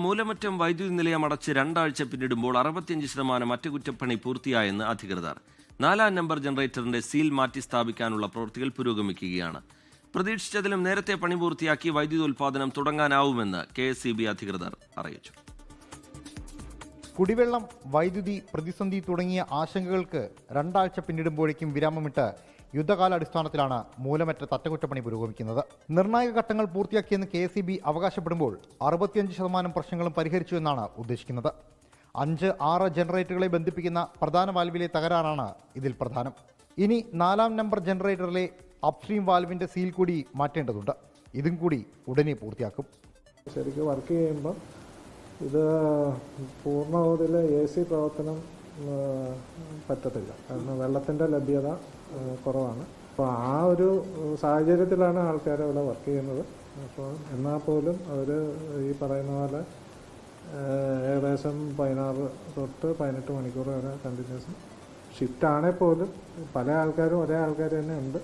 മൂലമറ്റം വൈദ്യുതി നിലയം അടച്ച് 2 ആഴ്ച പിന്നിടുമ്പോൾ 65% അറ്റകുറ്റപ്പണി പൂർത്തിയായെന്ന് അധികൃതർ. 4-ാം നമ്പർ ജനറേറ്ററിന്റെ സീൽ മാറ്റി സ്ഥാപിക്കാനുള്ള പ്രവൃത്തികൾ പുരോഗമിക്കുകയാണ്. പ്രതീക്ഷിച്ചതിലും നേരത്തെ പണി പൂർത്തിയാക്കി വൈദ്യുതോൽപാദനം തുടങ്ങാനാവുമെന്ന് KSEB അധികൃതർ അറിയിച്ചു. കുടിവെള്ളം, വൈദ്യുതി പ്രതിസന്ധി തുടങ്ങിയ ആശങ്കകൾക്ക് 2 ആഴ്ച പിന്നിടുമ്പോഴേക്കും വിരാമമിട്ട് യുദ്ധകാലാടിസ്ഥാനത്തിലാണ് മൂലമറ്റത്ത് അറ്റകുറ്റപ്പണി പുരോഗമിക്കുന്നത്. നിർണായക ഘട്ടങ്ങൾ പൂർത്തിയാക്കിയെന്ന് KSEB അവകാശപ്പെടുമ്പോൾ 65% പ്രശ്നങ്ങളും പരിഹരിച്ചു എന്നാണ് ഉദ്ദേശിക്കുന്നത്. 5-6 ജനറേറ്ററുകളെ ബന്ധിപ്പിക്കുന്ന പ്രധാന വാൽവിലെ തകരാറാണ് ഇതിൽ പ്രധാനം. ഇനി 4-ാം നമ്പർ ജനറേറ്ററിലെ അപ്സ്ട്രീം വാൽവിന്റെ സീൽ കൂടി മാറ്റേണ്ടതുണ്ട്. ഇതും കൂടി ഉടനെ പൂർത്തിയാക്കും. ശരിക്കും വർക്ക് ചെയ്യുമ്പോൾ ഇത് പൂർണ്ണതോതിൽ AC പ്രവർത്തനം പറ്റത്തില്ല. കാരണം വെള്ളത്തിൻ്റെ ലഭ്യത കുറവാണ്. അപ്പോൾ ആ ഒരു സാഹചര്യത്തിലാണ് ആൾക്കാർ ഇവിടെ വർക്ക് ചെയ്യുന്നത്. അപ്പോൾ എന്നാൽ പോലും അവർ ഈ പറയുന്ന പോലെ ഏകദേശം 16 തൊട്ട് 18 മണിക്കൂർ വരെ കണ്ടിന്യൂസ് ഷിഫ്റ്റ് ആണെങ്കിൽ പോലും പല ആൾക്കാരും ഒരേ ആൾക്കാർ തന്നെ ഉണ്ട്.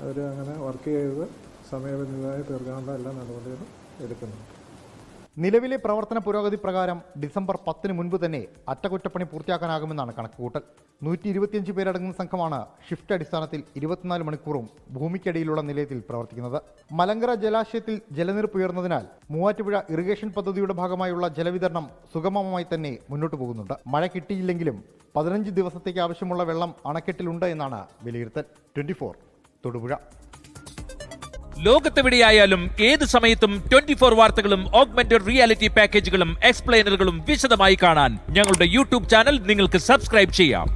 അവർ അങ്ങനെ വർക്ക് ചെയ്ത് സമയബന്ധിതമായി തീർക്കാനുള്ള എല്ലാ നടപടികളും എടുക്കുന്നുണ്ട്. നിലവിലെ പ്രവർത്തന പുരോഗതി പ്രകാരം ഡിസംബർ 10 മുൻപ് തന്നെ അറ്റകുറ്റപ്പണി പൂർത്തിയാക്കാനാകുമെന്നാണ് കണക്കുകൂട്ടൽ. 125 പേരടങ്ങുന്ന സംഘമാണ് ഷിഫ്റ്റ് അടിസ്ഥാനത്തിൽ 24 മണിക്കൂറും ഭൂമിക്കടിയിലുള്ള നിലയത്തിൽ പ്രവർത്തിക്കുന്നത്. മലങ്കര ജലാശയത്തിൽ ജലനിരപ്പ് ഉയർന്നതിനാൽ മൂവാറ്റുപുഴ ഇറിഗേഷൻ പദ്ധതിയുടെ ഭാഗമായുള്ള ജലവിതരണം സുഗമമായി തന്നെ മുന്നോട്ട് പോകുന്നുണ്ട്. മഴ കിട്ടിയില്ലെങ്കിലും 15 ദിവസത്തേക്ക് ആവശ്യമുള്ള വെള്ളം അണക്കെട്ടിലുണ്ട് എന്നാണ് വിലയിരുത്തൽ. 24 തൊടുപുഴ. ലോകത്തെവിടെയായാലും ഏത് സമയത്തും 24 വാർത്തകളും ഓഗ്മെന്റഡ് റിയാലിറ്റി പാക്കേജുകളും എക്സ്പ്ലെയിനറുകളും വിശദമായി കാണാൻ ഞങ്ങളുടെ YouTube ചാനൽ നിങ്ങൾക്ക് സബ്സ്ക്രൈബ് ചെയ്യാം.